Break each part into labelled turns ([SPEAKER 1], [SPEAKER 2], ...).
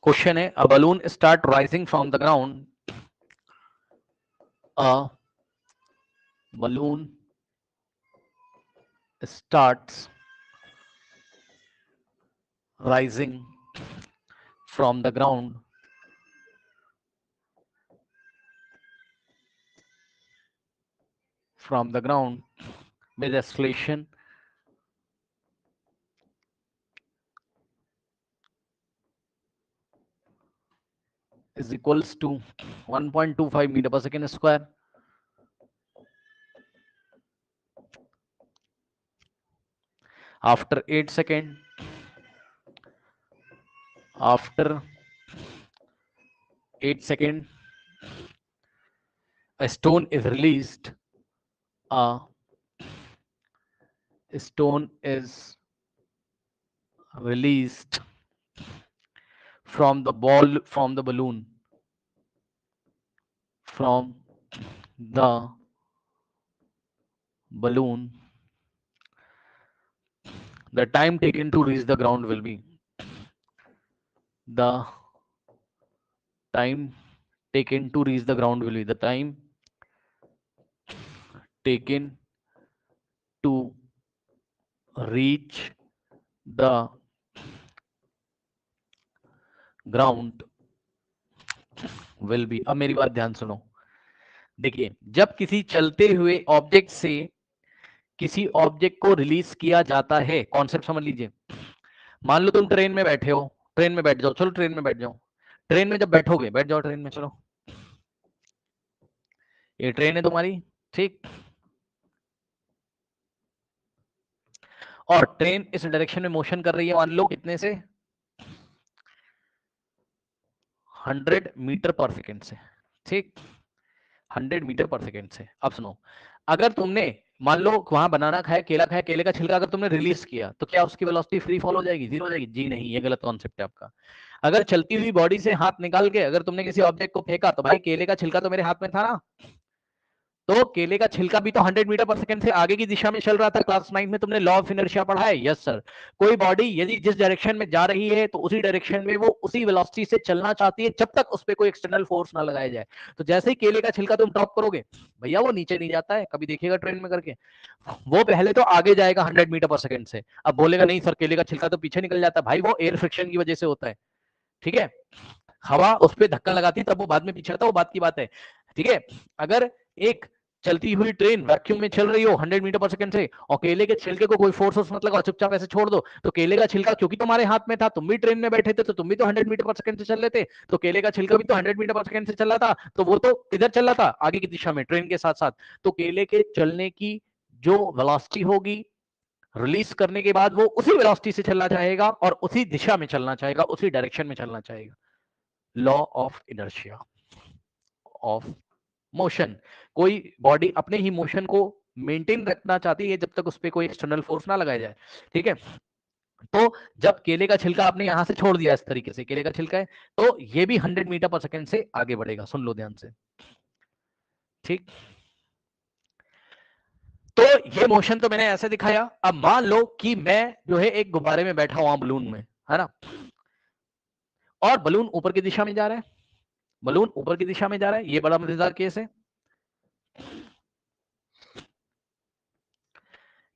[SPEAKER 1] Question है, a balloon start rising from the ground, a balloon starts rising from the ground with acceleration is equals to 1.25 meter per second square. After 8 seconds, after 8 seconds, a stone is released. A stone is released from the ball, from the balloon, from the balloon. The time taken to reach the ground will be the time taken to reach the ground will be the time taken to reach the ground will B. अब मेरी बात ध्यान सुनो, देखिए जब किसी चलते हुए ऑब्जेक्ट से किसी ऑब्जेक्ट को रिलीज किया जाता है, कॉन्सेप्ट समझ लीजिए। मान लो तुम ट्रेन में बैठे हो, ट्रेन में बैठ जाओ, चलो ट्रेन में बैठ जाओ। ट्रेन में जब बैठोगे, बैठ जाओ ट्रेन में, चलो ये ट्रेन है तुम्हारी, ठीक, और ट्रेन इस डायरेक्शन में मोशन कर रही है, मान लो कितने से, 100 मीटर पर सेकेंड से, ठीक, 100 मीटर पर सेकेंड से। अब सुनो, अगर तुमने मान लो वहां बनाना खाया, केले का छिलका अगर तुमने रिलीज किया तो क्या उसकी वेलोसिटी फ्री फॉल हो जाएगी, जीरो हो जाएगी? जी नहीं, ये गलत कॉन्सेप्ट है आपका। अगर चलती हुई बॉडी से हाथ निकाल के अगर तुमने किसी ऑब्जेक्ट को फेंका तो भाई केले का छिलका तो मेरे हाथ में था ना, तो केले का छिलका भी तो 100 मीटर पर सेकंड से आगे की दिशा में चल रहा था। क्लास 9 में तुमने लॉ ऑफ इनर्शिया पढ़ा है? Yes sir. कोई बॉडी यदि जिस डायरेक्शन में जा रही है तो उसी डायरेक्शन में वो उसी वेलोसिटी से चलना चाहती है जब तक उस पर कोई एक्सटर्नल फोर्स ना लगाया जाए। तो जैसे ही केले का छिलका तुम ड्रॉप करोगे भैया वो नीचे नहीं जाता है, कभी देखिएगा ट्रेन में करके, वो पहले तो आगे जाएगा 100 मीटर पर सेकंड से। अब बोलेगा नहीं सर केले का छिलका तो पीछे निकल जाता है, भाई वो एयर फ्रिक्शन की वजह से होता है, ठीक है, हवा उस पर धक्का लगाती है तब वो बाद में पीछे आता है, वो बात की बात है, ठीक है। अगर एक चलती हुई ट्रेन वैक्यूम में चल रही हो 100 मीटर पर सेकंड से और केले के छिलके को कोई फोर्स मत लगाओ, चुपचाप ऐसे छोड़ दो, तो केले का छिलका क्योंकि तुम्हारे हाथ में था, तुम भी ट्रेन में बैठे थे तो तुम भी तो 100 मीटर पर सेकंड से चल रहे थे, तो केले का छिलका भी तो 100 मीटर पर सेकंड से चल रहा था, तो वो तो इधर चल रहा था आगे की दिशा में ट्रेन के साथ साथ। तो केले के चलने की जो वेलोसिटी होगी रिलीज करने के बाद वो उसी वेलोसिटी से चलना चाहेगा और उसी दिशा में चलना चाहेगा, उसी डायरेक्शन में चलना चाहेगा। Law of inertia of motion. कोई बॉडी अपने ही मोशन को मेंटेन रखना चाहती है जब तक उस पर कोई एक्सटर्नल फोर्स ना लगाया जाए, ठीक है। तो जब केले का छिलका आपने यहां से छोड़ दिया, इस तरीके से केले का छिलका है, तो ये भी 100 मीटर पर सेकंड से आगे बढ़ेगा, सुन लो ध्यान से, ठीक। तो ये मोशन तो मैंने ऐसे दिखाया। अब मान लो कि मैं जो है एक गुब्बारे में बैठा हुआ बलून में, है ना, और बलून ऊपर की दिशा में जा रहा है, बलून ऊपर की दिशा में जा रहा है, ये बड़ा मजेदार केस है।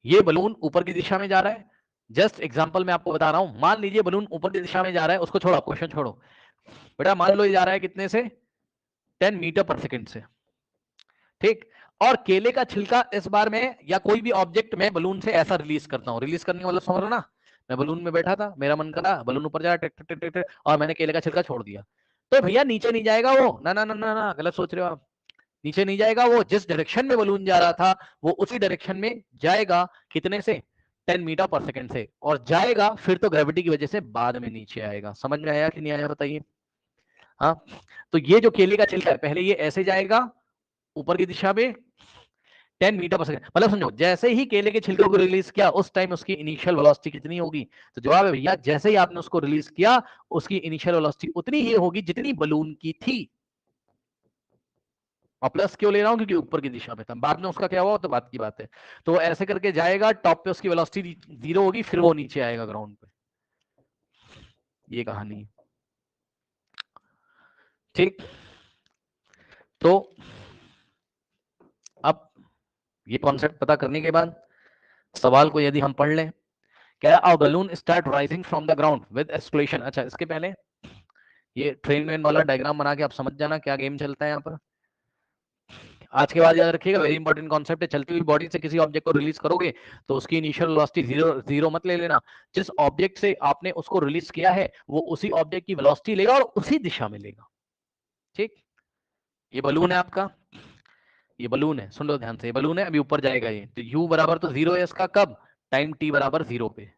[SPEAKER 1] ये बलून ऊपर की दिशा में जा रहा है, जस्ट एग्जांपल मैं आपको बता रहा हूं, मान लीजिए बलून ऊपर की दिशा में जा रहा है, उसको छोड़ो, क्वेश्चन छोड़ो बेटा, मान लो ये जा रहा है कितने से, 10 मीटर पर सेकंड से, ठीक। और केले का छिलका इस बार में या कोई भी ऑब्जेक्ट में बलून से ऐसा रिलीज करता हूं, रिलीज करने वाला समझ रहा ना, मैं बलून में बैठा था, मेरा मन करा बलून ऊपर जा रहा है और मैंने केले का छिलका छोड़ दिया, तो भैया नीचे नहीं जाएगा वो, ना ना ना ना ना, गलत सोच रहे हो आप, नीचे नहीं जाएगा वो, जिस डायरेक्शन में बलून जा रहा था वो उसी डायरेक्शन में जाएगा, कितने से, 10 मीटर पर सेकंड से, और जाएगा फिर तो ग्रेविटी की वजह से बाद में नीचे आएगा। समझ में आया कि नहीं आया बताइए? हाँ, तो ये जो केले का छिलका है पहले ये ऐसे जाएगा ऊपर की दिशा में 10 मीटर पर सेकंड, मतलब समझो जैसे ही केले के छिलके को रिलीज किया उस टाइम उसकी इनिशियल वेलोसिटी कितनी होगी, तो जवाब है भैया जैसे ही आपने उसको रिलीज किया उसकी इनिशियल वेलोसिटी उतनी ही होगी जितनी बलून की थी। और प्लस क्यों ले रहा हूं, क्योंकि ऊपर की दिशा में था, बाद में उसका क्या हुआ तो बात की बात है। तो ऐसे करके जाएगा, टॉप पे उसकी वेलोसिटी 0 होगी, फिर वो नीचे आएगा ग्राउंड पे, ये कहानी है। ठीक, तो अब ये कॉन्सेप्ट पता करने के बाद सवाल को यदि हम पढ़ लें, क्या a balloon start rising from the ground with escalation. अच्छा, इसके पहले ये ट्रेन वेन वाला डायग्राम बना के आप समझ जाना क्या गेम चलता है यहाँ पर। आज के बाद याद रखिएगा, वेरी इंपॉर्टेंट कॉन्सेप्ट है। चलती हुई बॉडी से किसी ऑब्जेक्ट को रिलीज करोगे तो उसकी इनिशियल वेलोसिटी जीरो जीरो मत ले लेना। जिस ऑब्जेक्ट से आपने उसको रिलीज किया है वो उसी ऑब्जेक्ट की वेलोसिटी लेगा और उसी दिशा में लेगा। ठीक, ये बलून है आपका, ये बलून है, सुन लो ध्यान से, ये बलून है, अभी ऊपर जाएगा ये, तो u बराबर तो जीरो है इसका, कब, टाइम t बराबर जीरो पे।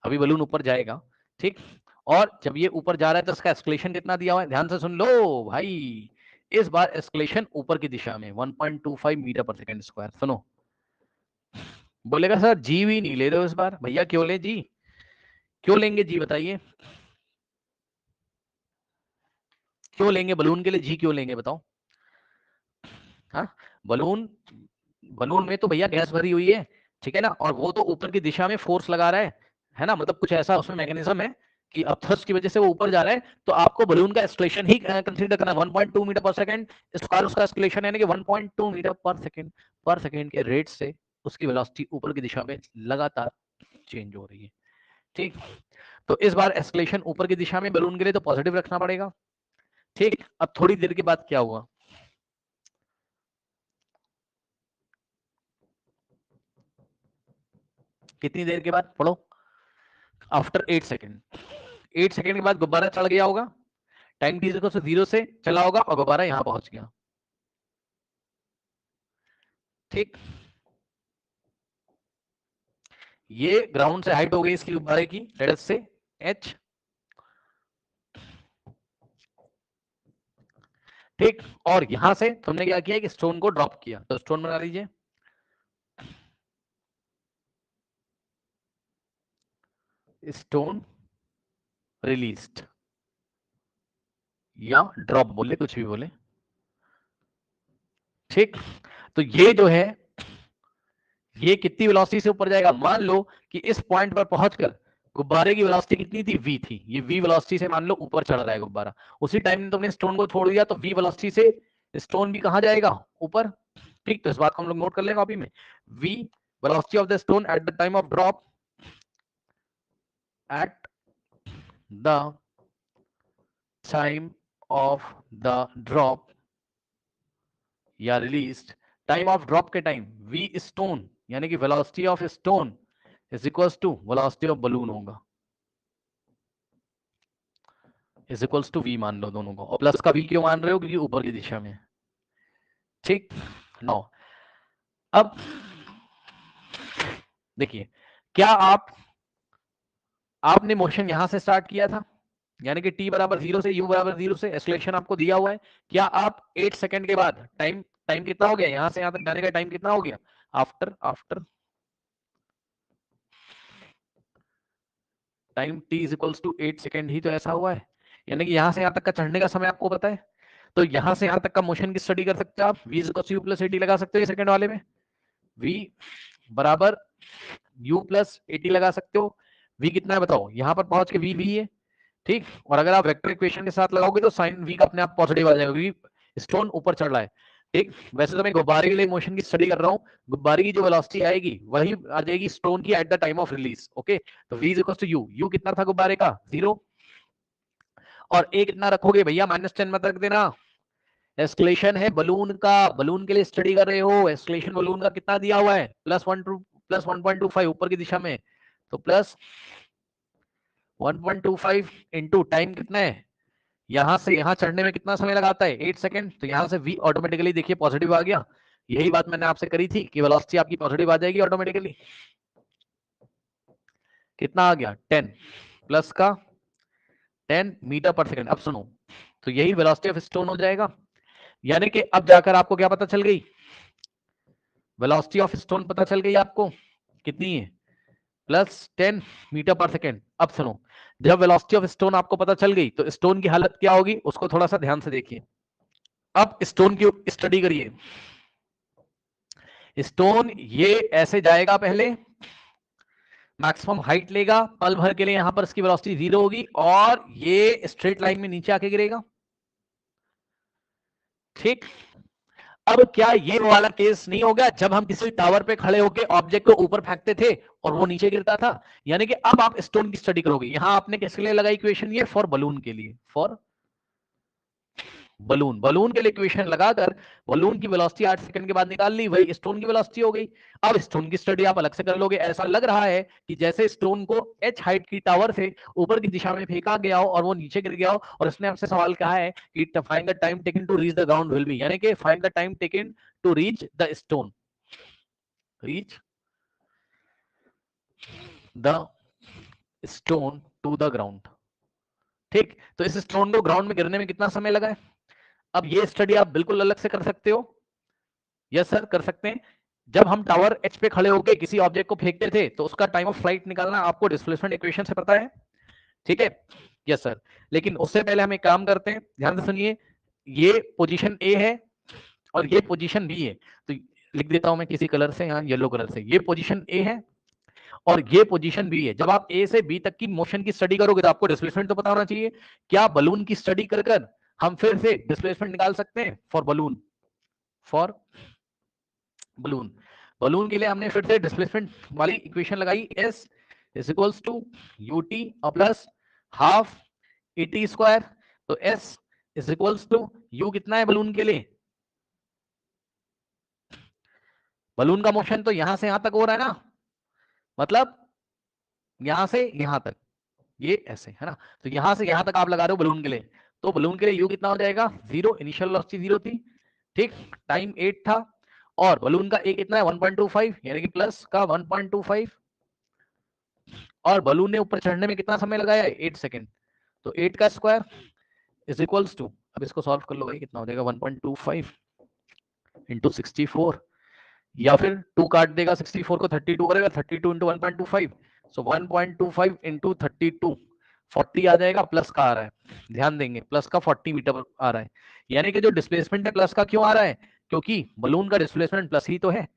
[SPEAKER 1] अभी बलून ऊपर जाएगा, ठीक, और जब ये ऊपर जा रहा है तो इसका एक्सक्लेशन कितना दिया हुआ है, ध्यान से सुन लो भाई। इस बार एक्सक्लेशन ऊपर की दिशा में 1.25 मीटर पर सेकंड स्क्वायर। सुनो, बोलेगा सर जी भी नहीं ले रहे हो इस बार, भैया क्यों ले जी, क्यों लेंगे जी बताइए, क्यों लेंगे बलून के लिए जी, क्यों लेंगे बताओ। हाँ, बलून, बलून में तो भैया गैस भरी हुई है, ठीक है ना, और वो तो ऊपर की दिशा में फोर्स लगा रहा है ना, मतलब कुछ ऐसा उसमें मैकेनिज्म है कि अपथर्स्ट की वजह से वो ऊपर जा रहा है, तो आपको बलून का एक्सलेशन ही कंसीडर करना। 1.2 मीटर पर सेकंड स्क्वायर उसका एक्सलेशन है, 1.2 मीटर पर सेकंड के रेट से उसकी वेलोसिटी ऊपर की दिशा में लगातार चेंज हो रही है। ठीक, तो इस बार एक्सलेशन ऊपर की दिशा में बलून के लिए तो पॉजिटिव रखना पड़ेगा। ठीक, अब थोड़ी देर के बाद क्या हुआ, कितनी देर के बाद पढ़ो, आफ्टर 8 सेकेंड, 8 सेकेंड के बाद गुब्बारा चढ़ गया होगा, टाइम टी से जीरो से चला होगा और गुब्बारा यहां पहुंच गया। ठीक, ये ग्राउंड से हाइट हो गई इसकी गुब्बारे की, लेट अस से h। ठीक, और यहां से तुमने क्या किया कि स्टोन को ड्रॉप किया, तो स्टोन बना लीजिए, स्टोन रिलीज्ड या ड्रॉप बोले, कुछ भी बोले। ठीक, तो ये जो है ये कितनी वेलोसिटी से ऊपर जाएगा, मान लो कि इस पॉइंट पर पहुंचकर गुब्बारे की वेलोसिटी कितनी थी, v थी, ये v वेलोसिटी से मान लो ऊपर चढ़ रहा है गुब्बारा, उसी टाइम में तुमने स्टोन को छोड़ दिया तो v वेलोसिटी से स्टोन भी कहां जाएगा, ऊपर। ठीक, तो इस बात को हम लोग नोट कर लेंगे कॉपी में, v velocity of the stone at the time of drop, at the time of the drop या रिलीज, टाइम ऑफ ड्रॉप के टाइम v स्टोन यानी कि velocity of stone is equals to velocity of balloon होगा, is equals to v मान लो दोनों को, और प्लस का वी क्यों मान रहे हो, क्योंकि ऊपर की दिशा में। ठीक, नो, अब देखिए, क्या आपने मोशन यहां से स्टार्ट किया था, यानी कि t बराबर जीरो से u बराबर जीरो से एक्सलेशन आपको दिया हुआ है, क्या आप 8 सेकंड के बाद टाइम टाइम कितना हो गया, यहां से यहां तक जाने का टाइम कितना हो गया, after after time t is equals to 8 second ही तो ऐसा हुआ है, यानी कि यहां से यहां तक का चढ़ने का समय आपको पता है, तो यहां से यहां तक का मोशन की स्टडी कर सकते हो आप, v is equals to u plus 80 लगा सकते हो सेकंड वाले में, v बराबर u प्लस 80 लगा सकते हो, v कितना है बताओ, यहां पर पहुंच के v है, ठीक, और अगर आप वेक्टर इक्वेशन के साथ लगाओगे तो साइन v का अपने आप पॉजिटिव आ जाएगा, क्योंकि स्टोन ऊपर चढ़ रहा है। ठीक, वैसे तो मैं गुब्बारे के लिए मोशन की स्टडी कर रहा हूँ, गुब्बारे की जो वेलोसिटी आएगी वही आ जाएगी स्टोन की at the time of release. Okay, तो v is equal to u कितना था गुब्बारे का, जीरो, और a कितना रखोगे भैया, -10 मत रख देना, एस्केलेशन है बलून का, बलून के लिए स्टडी कर रहे हो, एस्केलेशन बलून का कितना दिया हुआ है, प्लस 1.25 ऊपर की दिशा में, तो प्लस 1.25 इंटू टाइम कितना है, यहां से यहां चढ़ने में कितना समय लगाता है, 8 सेकंड, तो यहां से v ऑटोमेटिकली देखिए पॉजिटिव आ गया, यही बात मैंने आपसे करी थी कि वेलोसिटी आपकी पॉजिटिव आ जाएगी ऑटोमेटिकली, कितना आ गया 10 प्लस का 10 मीटर पर सेकंड। अब सुनो, तो यही वेलोसिटी ऑफ स्टोन हो जाएगा, यानी कि अब जाकर आपको क्या पता चल गई, वेलोसिटी ऑफ स्टोन पता चल गई आपको कितनी है, +10 मीटर पर सेकेंड। अब सुनो, जब वेलोसिटी ऑफ स्टोन आपको पता चल गई तो स्टोन की हालत क्या होगी उसको थोड़ा सा ध्यान से देखिए, अब स्टोन की स्टडी करिए, स्टोन ये ऐसे जाएगा, पहले मैक्सिमम हाइट लेगा, पल भर के लिए यहां पर इसकी वेलोसिटी जीरो होगी और ये स्ट्रेट लाइन में नीचे आके गिरेगा, ठीक। अब क्या ये वाला केस नहीं हो गया जब हम किसी टावर पे खड़े होकर ऑब्जेक्ट को ऊपर फेंकते थे और वो नीचे गिरता था? यानी कि अब आप स्टोन की स्टडी करोगे। यहां आपने किसके लिए लगाई इक्वेशन? ये फॉर बलून के लिए, फॉर बलून। बलून के लिए इक्वेशन लगाकर बलून की वेलोसिटी 8 सेकंड के बाद निकाल ली, वही स्टोन की वेलोसिटी हो गई। अब स्टोन की स्टडी आप अलग से कर लोगे। ऐसा लग रहा है कि जैसे स्टोन को h हाइट की टावर से ऊपर की दिशा में फेंका गया हो और वो नीचे गिर गया हो, और उसने आपसे सवाल कहा है कि find the time taken to reach the ground will be, यानी कि find the time taken to reach the stone, reach the stone to the ground. ठीक, तो इस स्टोन को ग्राउंड में गिरने में कितना समय लगा है? अब ये स्टडी आप बिल्कुल अलग से कर सकते हो। यस सर, कर सकते हैं। जब हम टावर एच पे खड़े होकर किसी ऑब्जेक्ट को फेंकते थे तो उसका टाइम ऑफ फ्लाइट निकालना आपको डिस्प्लेसमेंट इक्वेशन से पता है, ठीक है? Yes sir. लेकिन उससे पहले हम एक काम करते हैं, ध्यान से सुनिए। ये पोजीशन ए है और ये पोजीशन बी है, तो लिख देता हूं मैं किसी कलर से, यहाँ येलो कलर से। ये पोजीशन ए है और ये पोजीशन बी है। जब आप ए से बी तक की मोशन की स्टडी करोगे तो आपको डिस्प्लेसमेंट तो पता होना चाहिए। क्या बलून की स्टडी कर कर हम फिर से डिस्प्लेसमेंट निकाल सकते हैं for balloon? For balloon, balloon के लिए हमने फिर से डिस्प्लेसमेंट वाली इक्वेशन लगाई, s is equals to u t plus half e t square. तो s is equals to u कितना है बलून के लिए? बलून का मोशन तो यहां से यहां तक हो रहा है ना, मतलब यहां से यहां तक, ये ऐसे है ना। तो यहां से यहां तक आप लगा रहे हो बलून के लिए, तो बलून के लिए u कितना हो जाएगा? 0, इनिशियल वेलोसिटी 0 थी, ठीक, टाइम 8 था, और बलून का a कितना है? 1.25, यानी कि प्लस का 1.25, और बलून ने ऊपर चढ़ने में कितना समय लगाया है? 8 सेकंड। तो 8 का स्क्वायर इज इक्वल्स टू, अब इसको सॉल्व कर लो भाई, कितना हो जाएगा? 1.25 इंटू 64, या फिर 2 काट देगा 64 को, 32 करेगा, 32 इंटू 1.25, सो 1.25 इंटू 32, 40 आ जाएगा, प्लस का आ रहा है, ध्यान देंगे प्लस का 40 मीटर आ रहा है। यानी कि जो डिस्प्लेसमेंट है प्लस का क्यों आ रहा है? क्योंकि बलून का डिस्प्लेसमेंट प्लस ही तो है,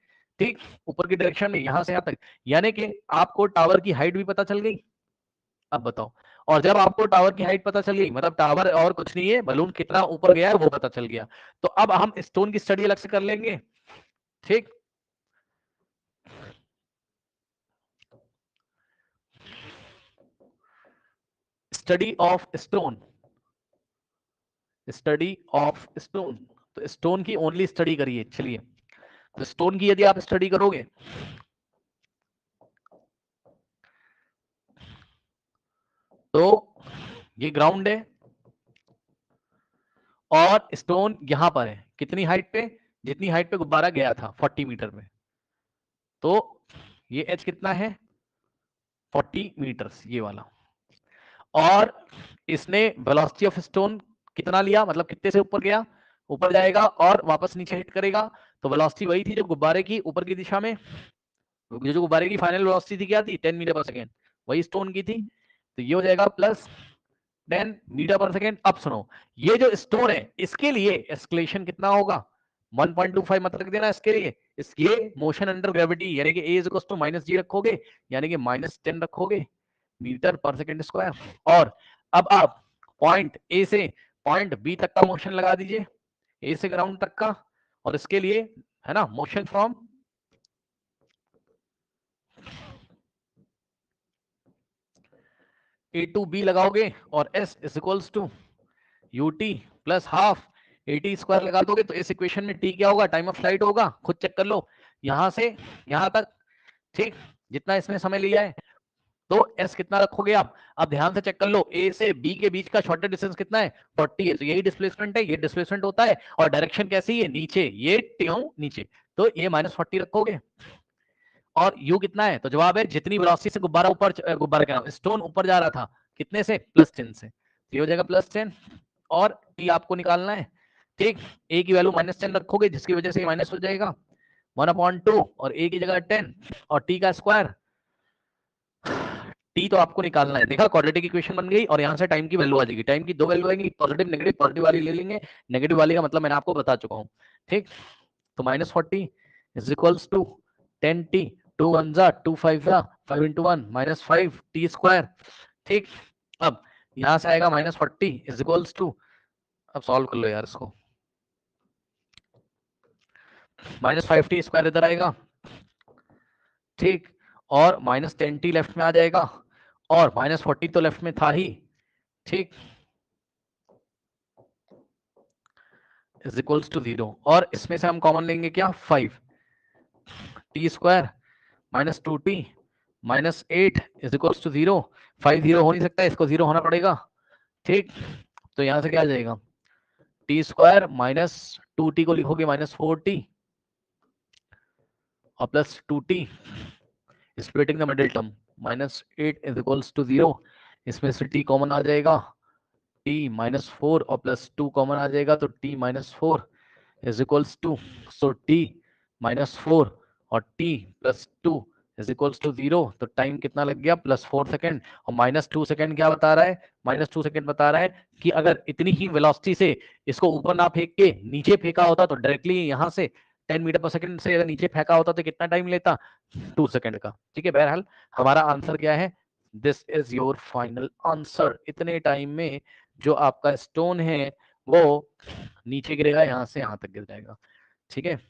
[SPEAKER 1] ठीक, ऊपर की डायरेक्शन में यहां से यहां तक। यानी कि आपको टावर की हाइट भी पता चल गई। अब बताओ, और जब आपको टावर की हाइट पता चल गई, मतलब टावर और कुछ नहीं है, बलून कितना ऊपर गया है वो पता चल गया, तो अब हम स्टोन की स्टडी अलग से कर लेंगे, ठीक। Study of stone, study of stone, तो स्टोन की ओनली स्टडी करिए। चलिए, तो स्टोन की यदि आप स्टडी करोगे तो ये ग्राउंड है और स्टोन यहां पर है, कितनी हाइट पे? जितनी हाइट पे गुब्बारा गया था 40 मीटर में, तो ये एच कितना है? 40 मीटर्स, ये वाला। और इसने वेलोसिटी ऑफ स्टोन कितना लिया, मतलब कितने से ऊपर गया? ऊपर जाएगा और वापस नीचे हिट करेगा, तो वेलोसिटी वही थी जो गुब्बारे की ऊपर की दिशा में, जो गुब्बारे की फाइनल वेलोसिटी थी क्या थी? 10 मीटर पर सेकेंड, वही स्टोन की थी। तो ये हो जाएगा प्लस 10 मीटर पर सेकेंड। अब सुनो, ये जो स्टोन है इसके लिए एस्केलेशन कितना होगा? 1.25 मत रख देना इसके लिए, इसके मोशन अंडर ग्रेविटी, यानी कि a is equal to minus g रखोगे, यानी कि -10 रखोगे मीटर पर सेकेंड स्क्वायर। और अब आप पॉइंट ए से पॉइंट बी तक का मोशन लगा दीजिए, ए से ग्राउंड तक का, और इसके लिए है ना motion from a to b लगाओगे, और s is equals to u t plus half a t square लगा दोगे, तो इस इक्वेशन में टी क्या होगा? टाइम ऑफ फ्लाइट होगा, खुद चेक कर लो, यहां से यहां तक, ठीक, जितना इसमें समय लिया है। तो s कितना रखोगे आप? अब ध्यान से चेक कर लो, a से b के बीच का शॉर्टेस्ट डिस्टेंस कितना है? 40 है, तो यही डिस्प्लेसमेंट है, ये डिस्प्लेसमेंट होता है, और डायरेक्शन कैसी है? नीचे, ये ट्यों नीचे, तो ये -40 रखोगे। और u कितना है? तो जवाब है जितनी वेलोसिटी से गुब्बारा ऊपर, गुब्बारा क्या स्टोन ऊपर जा रहा था, कितने से? +10 से, तो ये हो जाएगा +10, और t आपको निकालना है, ठीक। a की वैल्यू -10 रखोगे, जिसकी वजह से माइनस हो जाएगा 1/2, और a की जगह 10, और t का स्क्वायर, टी तो आपको निकालना है, देखा, क्वाड्रेटिक इक्वेशन बन गई, और यहाँ से टाइम की वैल्यू आ जाएगी। टाइम की दो वैल्यू आएंगी, पॉजिटिव नेगेटिव, पॉजिटिव वाली ले लेंगे, नेगेटिव वाली का मतलब मैंने आपको बता चुका हूँ, ठीक। तो -40 इज इक्वल्स टू 10t, 2 1 जा 2 5 जा 5 into 1 -5 टी स्क्वायर, ठीक। अब यहाँ से आएगा -40 इज इक्वल्स टू, अब सॉल्व कर लो यार इसको, -5t स्क्वायर इधर आएगा, ठीक, और -10t लेफ्ट में आ जाएगा, और -40 तो लेफ्ट में था ही, ठीक, इज इक्वल्स टू 0, और इसमें से हम कॉमन लेंगे क्या, 5t square -2t -8 is equals to 0। 5 0 हो नहीं सकता, इसको 0 होना पड़ेगा, ठीक, तो यहां से क्या आ जाएगा, टी स्क्वायर -2t को लिखोगे -4t और +2t, splitting the middle term, -8 is equals to 0, इसमें से t कॉमन आ जाएगा, t -4 और +2 कॉमन आ जाएगा, तो t -4 is equals to, so t -4 और t +2 इज इक्वल्स टू 0, तो टाइम कितना लग गया, +4 सेकेंड, और -2 सेकेंड क्या बता रहा है, -2 सेकेंड बता रहा है कि अगर इतनी ही वेलोसिटी से इसको ऊपर ना फेंक के नीचे फेंका होता तो डायरेक्टली यहाँ से 10 मीटर पर सेकंड से अगर नीचे फेंका होता तो कितना टाइम लेता, 2 सेकेंड का, ठीक है। बहरहाल हमारा आंसर क्या है, this is your final answer, इतने टाइम में जो आपका स्टोन है वो नीचे गिरेगा, यहाँ से यहाँ तक गिर जाएगा, ठीक है।